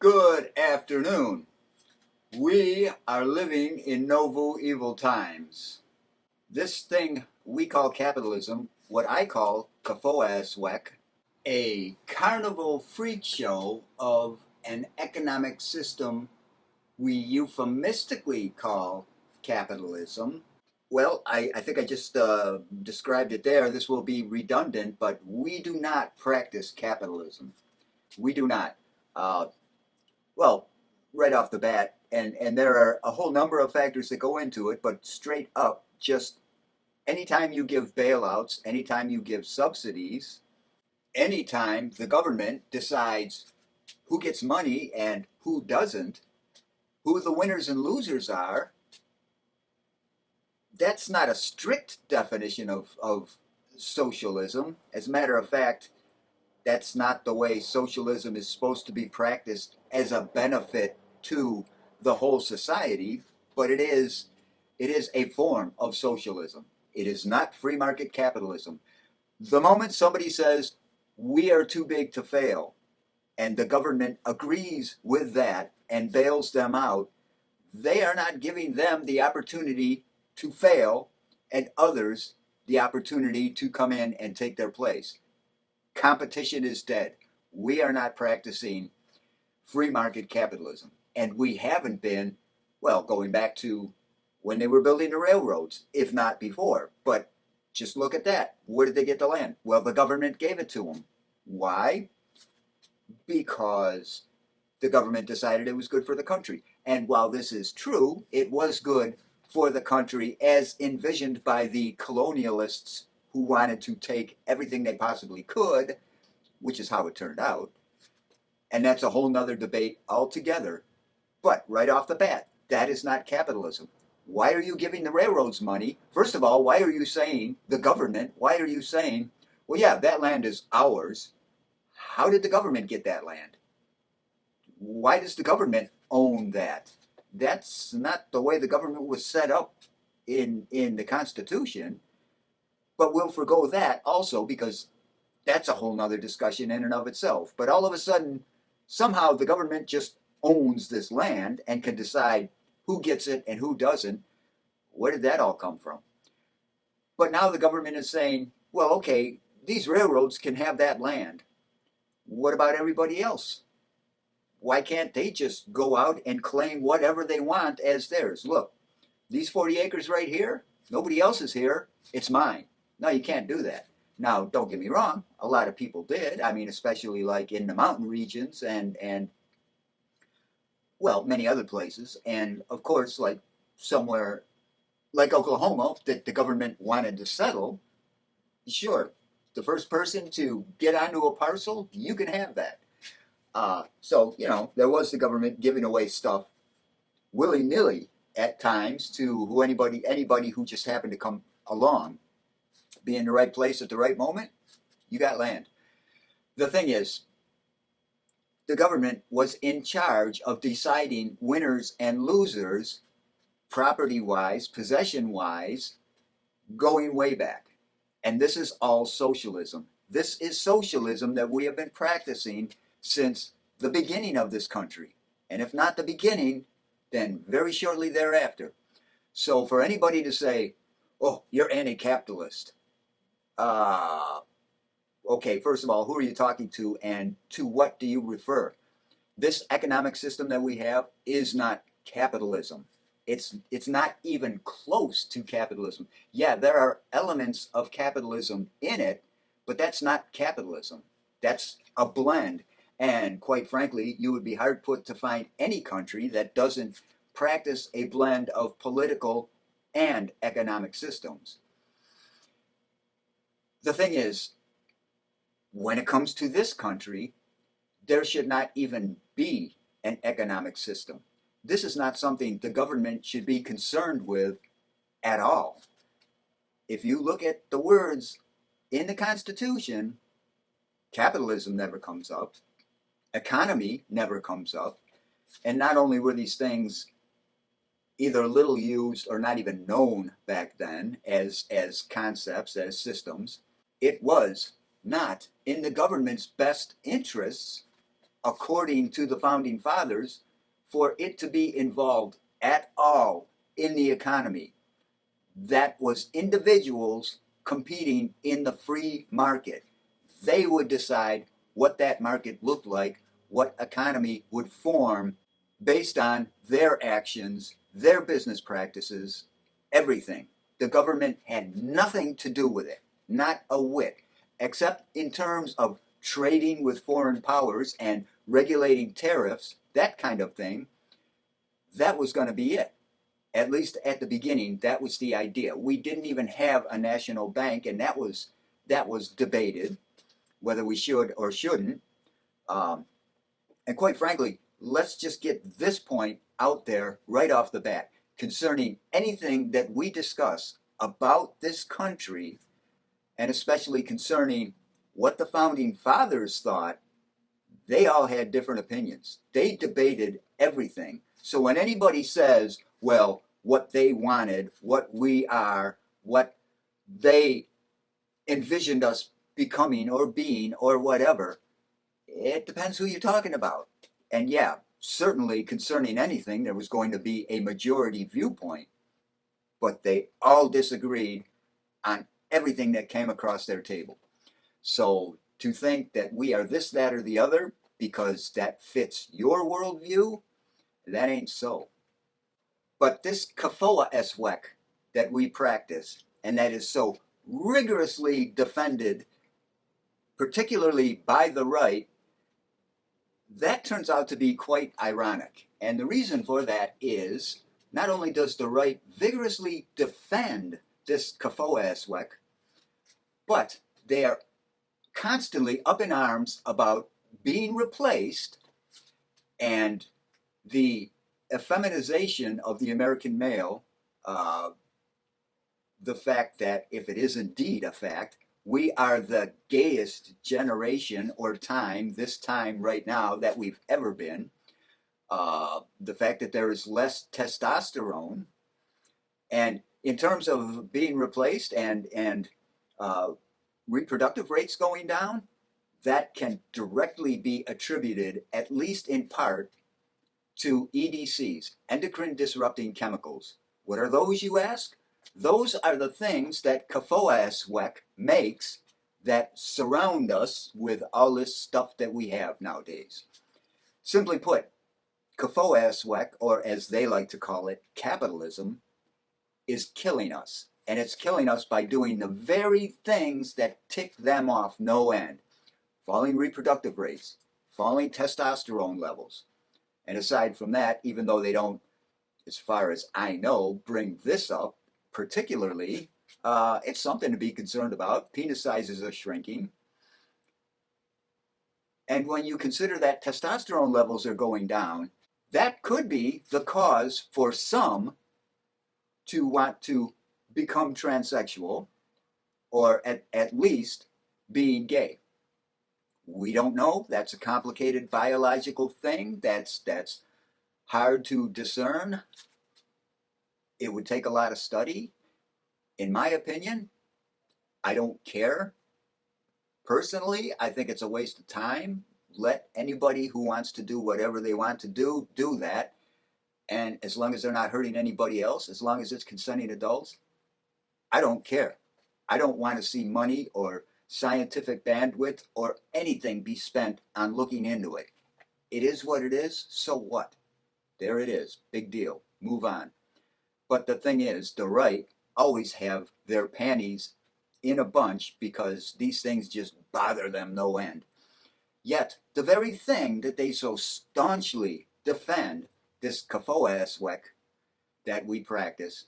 Good afternoon. We are living in Novueval times. This thing we call capitalism, what I call CFOAESWECC, a carnival freak show of an economic system we euphemistically call capitalism. Well, I think I just described it there. This will be redundant, but we do not practice capitalism. We do not. Uh, Well, right off the bat, and there are a whole number of factors that go into it, but straight up, just anytime you give bailouts, anytime you give subsidies, anytime the government decides who gets money and who doesn't, who the winners and losers are, that's not a strict definition of socialism. As a matter of fact, that's not the way socialism is supposed to be practiced as a benefit to the whole society, but it is a form of socialism. It is not free market capitalism. The moment somebody says we are too big to fail and the government agrees with that and bails them out, they are not giving them the opportunity to fail and others the opportunity to come in and take their place. Competition is dead. We are not practicing free market capitalism. And we haven't been, well, going back to when they were building the railroads, if not before. But just look at that. Where did they get the land? Well, the government gave it to them. Why? Because the government decided it was good for the country. And while this is true, it was good for the country as envisioned by the colonialists who wanted to take everything they possibly could, which is how it turned out. And that's a whole nother debate altogether. But right off the bat, that is not capitalism. Why are you giving the railroads money? First of all, why are you saying, the government, why are you saying, well, yeah, that land is ours. How did the government get that land? Why does the government own that? That's not the way the government was set up in the Constitution. But we'll forgo that also because that's a whole nother discussion in and of itself. But all of a sudden, somehow the government just owns this land and can decide who gets it and who doesn't. Where did that all come from? But now the government is saying, well, okay, these railroads can have that land. What about everybody else? Why can't they just go out and claim whatever they want as theirs? Look, these 40 acres right here, nobody else is here, it's mine. No, you can't do that. Now, don't get me wrong, a lot of people did. I mean, especially like in the mountain regions and well, many other places. And of course, like somewhere like Oklahoma that the government wanted to settle, sure, the first person to get onto a parcel, you can have that. So, there was the government giving away stuff willy-nilly at times to anybody who just happened to come along. Be in the right place at the right moment, you got land. The thing is, the government was in charge of deciding winners and losers, property-wise, possession-wise, going way back. And this is all socialism. This is socialism that we have been practicing since the beginning of this country. And if not the beginning, then very shortly thereafter. So for anybody to say, oh, you're anti-capitalist, okay, first of all, who are you talking to and to what do you refer? This economic system that we have is not capitalism. It's not even close to capitalism. Yeah, there are elements of capitalism in it, but that's not capitalism. That's a blend. And quite frankly, you would be hard put to find any country that doesn't practice a blend of political and economic systems. The thing is, when it comes to this country, there should not even be an economic system. This is not something the government should be concerned with at all. If you look at the words in the Constitution, capitalism never comes up, economy never comes up, and not only were these things either little used or not even known back then as concepts, as systems, it was not in the government's best interests according to the Founding Fathers, for it to be involved at all in the economy. That was individuals competing in the free market. They would decide what that market looked like, what economy would form based on their actions, their business practices, everything. The government had nothing to do with it, not a whit, except in terms of trading with foreign powers and regulating tariffs, that kind of thing. That was going to be it. At least at the beginning, that was the idea. We didn't even have a national bank, and that was debated, whether we should or shouldn't. And quite frankly, let's just get this point out there right off the bat. Concerning anything that we discuss about this country, and especially concerning what the Founding Fathers thought, they all had different opinions. They debated everything. So when anybody says, well, what they wanted, what we are, what they envisioned us becoming or being or whatever, it depends who you're talking about. And yeah, certainly concerning anything, there was going to be a majority viewpoint, but they all disagreed on everything that came across their table. So to think that we are this, that, or the other because that fits your worldview, that ain't so. But this CFOAESWECC that we practice and that is so rigorously defended, particularly by the right, that turns out to be quite ironic. And the reason for that is not only does the right vigorously defend this CFOAESWECC, but they are constantly up in arms about being replaced and the effeminization of the American male, the fact that if it is indeed a fact, we are the gayest generation or time, this time right now, that we've ever been. The fact that there is less testosterone. And in terms of being replaced and reproductive rates going down, that can directly be attributed, at least in part, to EDCs, endocrine disrupting chemicals. What are those, you ask? Those are the things that CFOAESWECC makes that surround us with all this stuff that we have nowadays. Simply put, CFOAESWECC, or as they like to call it, capitalism, is killing us. And it's killing us by doing the very things that tick them off no end. Falling reproductive rates, falling testosterone levels. And aside from that, even though they don't, as far as I know, bring this up particularly, it's something to be concerned about. Penis sizes are shrinking. And when you consider that testosterone levels are going down, that could be the cause for some to want to become transsexual, or at least being gay. We don't know. That's a complicated biological thing. That's hard to discern. It would take a lot of study. In my opinion, I don't care. Personally, I think it's a waste of time. Let anybody who wants to do whatever they want to do that. And as long as they're not hurting anybody else, as long as it's consenting adults, I don't care. I don't want to see money or scientific bandwidth or anything be spent on looking into it. It is what it is, so what? There it is. Big deal. Move on. But the thing is, the right always have their panties in a bunch because these things just bother them no end. Yet, the very thing that they so staunchly defend, this CFOAESWECC that we practice,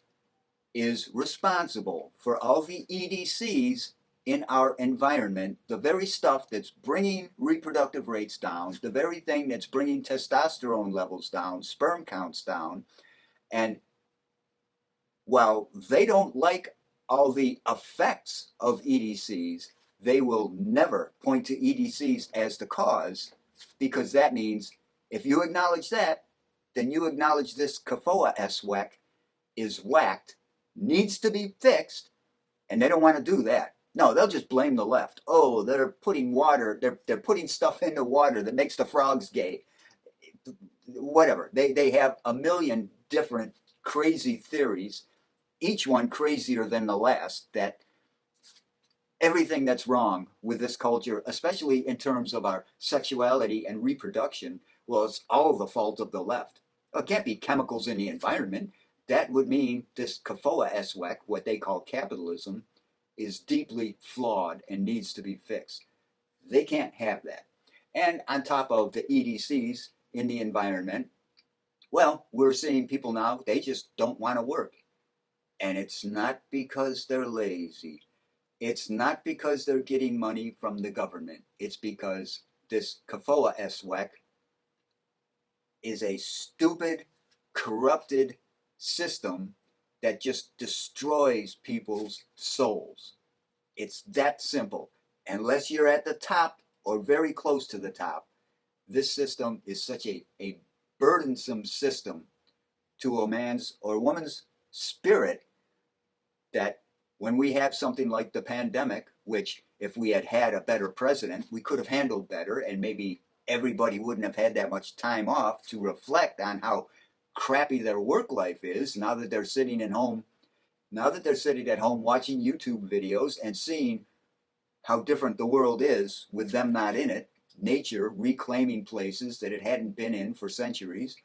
is responsible for all the EDCs in our environment, the very stuff that's bringing reproductive rates down, the very thing that's bringing testosterone levels down, sperm counts down. And while they don't like all the effects of EDCs, they will never point to EDCs as the cause, because that means if you acknowledge that, then you acknowledge this CFOAESWECC is whacked, needs to be fixed, and they don't want to do that. No, they'll just blame the left. Oh, they're putting water, they're putting stuff in the water that makes the frogs gay. Whatever. They have a million different crazy theories, each one crazier than the last, that everything that's wrong with this culture, especially in terms of our sexuality and reproduction, well, it's all the fault of the left. It can't be chemicals in the environment. That would mean this CFOAESWECC, what they call capitalism, is deeply flawed and needs to be fixed. They can't have that. And on top of the EDCs in the environment, well, we're seeing people now, they just don't want to work. And it's not because they're lazy. It's not because they're getting money from the government. It's because this CFOAESWECC is a stupid, corrupted system that just destroys people's souls. It's that simple. Unless you're at the top or very close to the top, this system is such a burdensome system to a man's or a woman's spirit that when we have something like the pandemic, which if we had had a better president, we could have handled better, and maybe everybody wouldn't have had that much time off to reflect on how crappy their work life is now that they're sitting at home. Now that they're sitting at home watching YouTube videos and seeing how different the world is with them not in it, nature reclaiming places that it hadn't been in for centuries,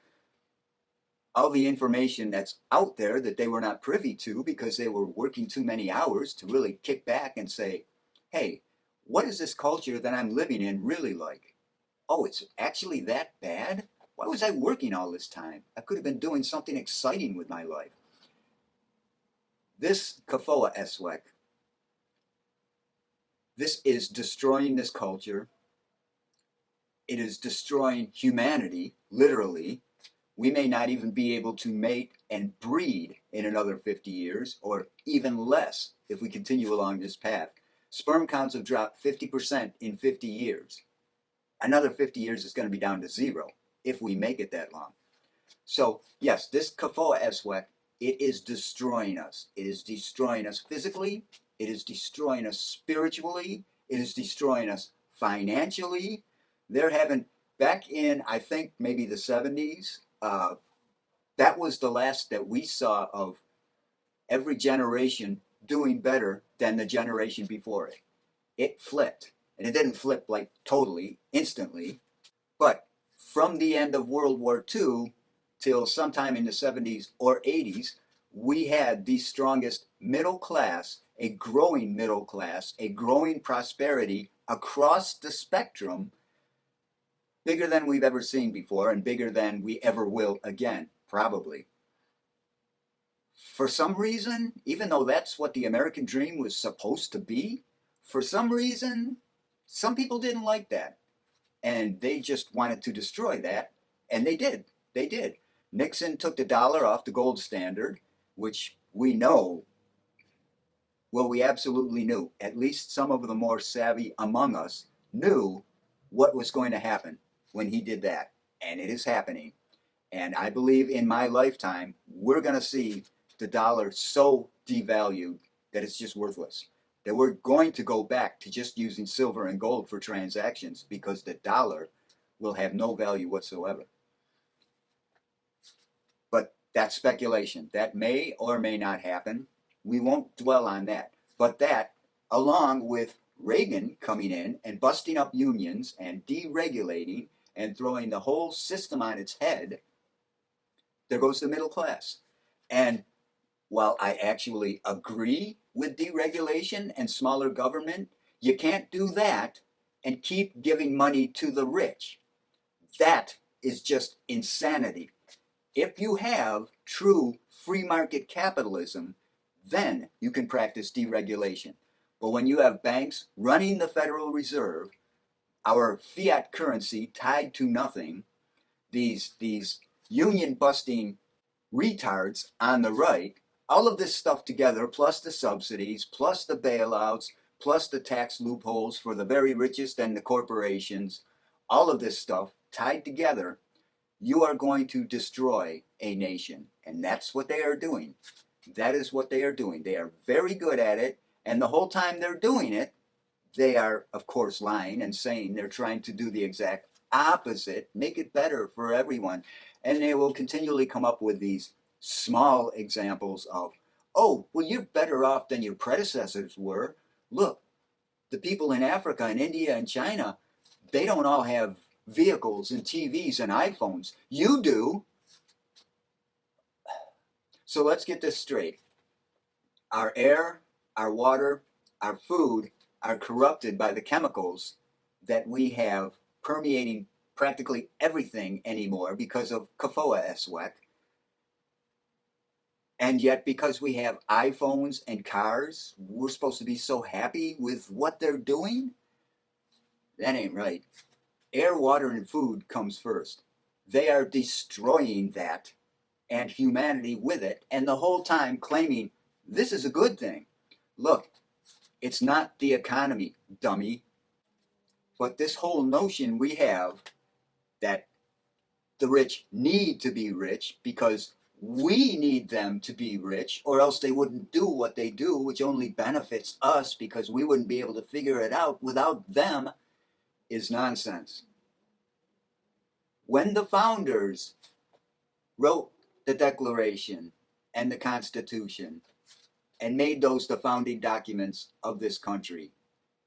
all the information that's out there that they were not privy to because they were working too many hours to really kick back and say, hey, what is this culture that I'm living in really like? Oh, it's actually that bad? Why was I working all this time? I could have been doing something exciting with my life. This CFOAESWECC, this is destroying this culture. It is destroying humanity, literally. We may not even be able to mate and breed in another 50 years, or even less if we continue along this path. Sperm counts have dropped 50% in 50 years. Another 50 years is going to be down to zero if we make it that long. So, yes, this CFOAESWECC, it is destroying us. It is destroying us physically. It is destroying us spiritually. It is destroying us financially. They're having, back in, I think, maybe the 70s, that was the last that we saw of every generation doing better than the generation before it. It flipped. And it didn't flip like totally, instantly, but from the end of World War II till sometime in the 70s or 80s, we had the strongest middle class, a growing middle class, a growing prosperity across the spectrum, bigger than we've ever seen before and bigger than we ever will again, probably. For some reason, even though that's what the American dream was supposed to be, for some reason, some people didn't like that. And they just wanted to destroy that. And they did. They did. Nixon took the dollar off the gold standard, which we know, well, we absolutely knew. At least some of the more savvy among us knew what was going to happen when he did that. And it is happening. And I believe in my lifetime, we're going to see the dollar so devalued that it's just worthless. That we're going to go back to just using silver and gold for transactions because the dollar will have no value whatsoever. But that's speculation. That may or may not happen. We won't dwell on that. But that, along with Reagan coming in and busting up unions and deregulating and throwing the whole system on its head, there goes the middle class. And while I actually agree with deregulation and smaller government, you can't do that and keep giving money to the rich. That is just insanity. If you have true free market capitalism, then you can practice deregulation. But when you have banks running the Federal Reserve, our fiat currency tied to nothing, these union-busting retards on the right, all of this stuff together, plus the subsidies, plus the bailouts, plus the tax loopholes for the very richest and the corporations, all of this stuff tied together, you are going to destroy a nation. And that's what they are doing. That is what they are doing. They are very good at it, And the whole time they're doing it, they are, of course, lying and saying they're trying to do the exact opposite, make it better for everyone. And they will continually come up with these small examples of, oh, well, you're better off than your predecessors were. Look, the people in Africa and India and China, they don't all have vehicles and TVs and iPhones. You do. So let's get this straight. Our air, our water, our food are corrupted by the chemicals that we have permeating practically everything anymore because of CFOAESWECC. And yet, because we have iPhones and cars, we're supposed to be so happy with what they're doing? That ain't right. Air, water, and food comes first. They are destroying that and humanity with it, and the whole time claiming this is a good thing. Look, it's not the economy, dummy. But this whole notion we have that the rich need to be rich because we need them to be rich, or else they wouldn't do what they do, which only benefits us because we wouldn't be able to figure it out without them, is nonsense. When the founders wrote the Declaration and the Constitution and made those the founding documents of this country,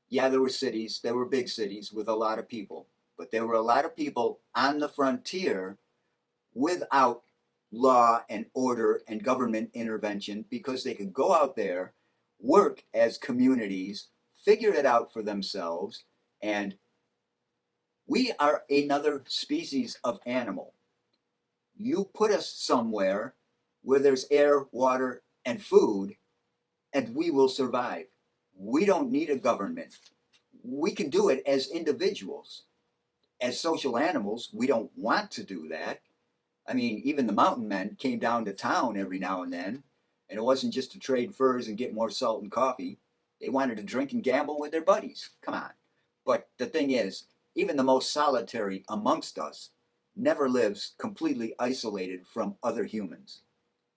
yeah, there were cities, there were big cities with a lot of people, but there were a lot of people on the frontier without law and order and government intervention because they could go out there, work as communities, figure it out for themselves, and we are another species of animal. You put us somewhere where there's air, water, and food, and we will survive. We don't need a government. We can do it as individuals. As social animals, we don't want to do that. I mean, even the mountain men came down to town every now and then, and it wasn't just to trade furs and get more salt and coffee. They wanted to drink and gamble with their buddies. Come on. But the thing is, even the most solitary amongst us never lives completely isolated from other humans.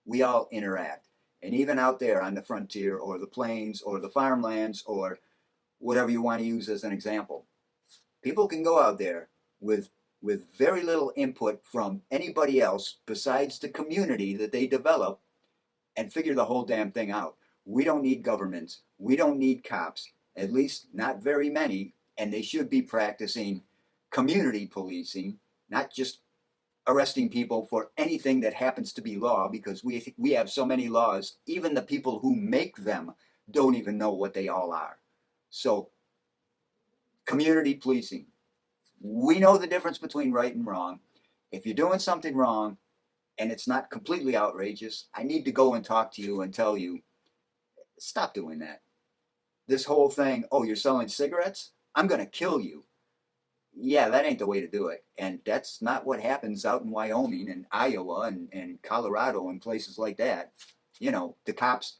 We all interact. And even out there on the frontier or the plains or the farmlands or whatever you want to use as an example, people can go out there with very little input from anybody else besides the community that they develop and figure the whole damn thing out. We don't need governments. We don't need cops, at least not very many, and they should be practicing community policing, not just arresting people for anything that happens to be law, because we have so many laws, even the people who make them don't even know what they all are. So, community policing. We know the difference between right and wrong. If you're doing something wrong and it's not completely outrageous, I need to go and talk to you and tell you, stop doing that. This whole thing, oh, you're selling cigarettes? I'm going to kill you. Yeah, that ain't the way to do it. And that's not what happens out in Wyoming and Iowa and Colorado and places like that. You know, the cops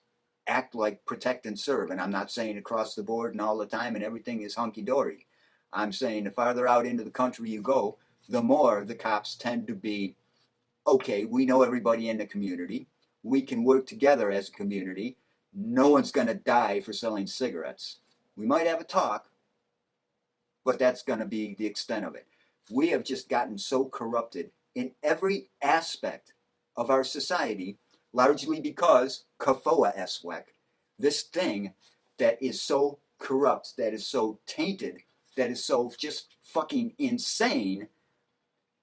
act like protect and serve. And I'm not saying across the board and all the time and everything is hunky-dory. I'm saying the farther out into the country you go, the more the cops tend to be, okay, we know everybody in the community. We can work together as a community. No one's going to die for selling cigarettes. We might have a talk, but that's going to be the extent of it. We have just gotten so corrupted in every aspect of our society, largely because CFOAESWECC, this thing that is so corrupt, that is so tainted, that is so just fucking insane,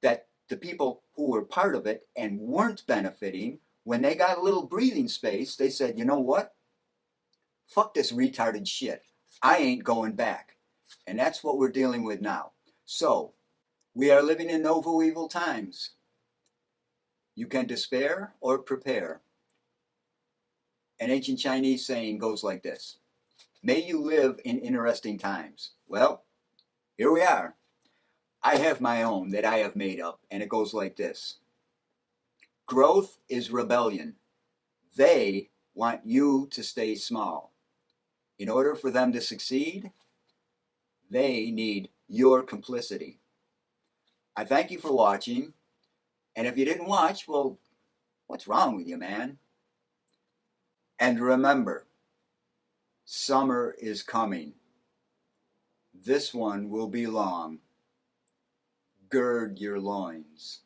that the people who were part of it and weren't benefiting, when they got a little breathing space, they said, you know what? Fuck this retarded shit. I ain't going back. And that's what we're dealing with now. So, we are living in Novueval times. You can despair or prepare. An ancient Chinese saying goes like this: may you live in interesting times. Well, here we are. I have my own that I have made up, and it goes like this. Growth is rebellion. They want you to stay small. In order for them to succeed, they need your complicity. I thank you for watching, and if you didn't watch, well, what's wrong with you, man? And remember, Summer is coming. This one will be long. Gird your loins.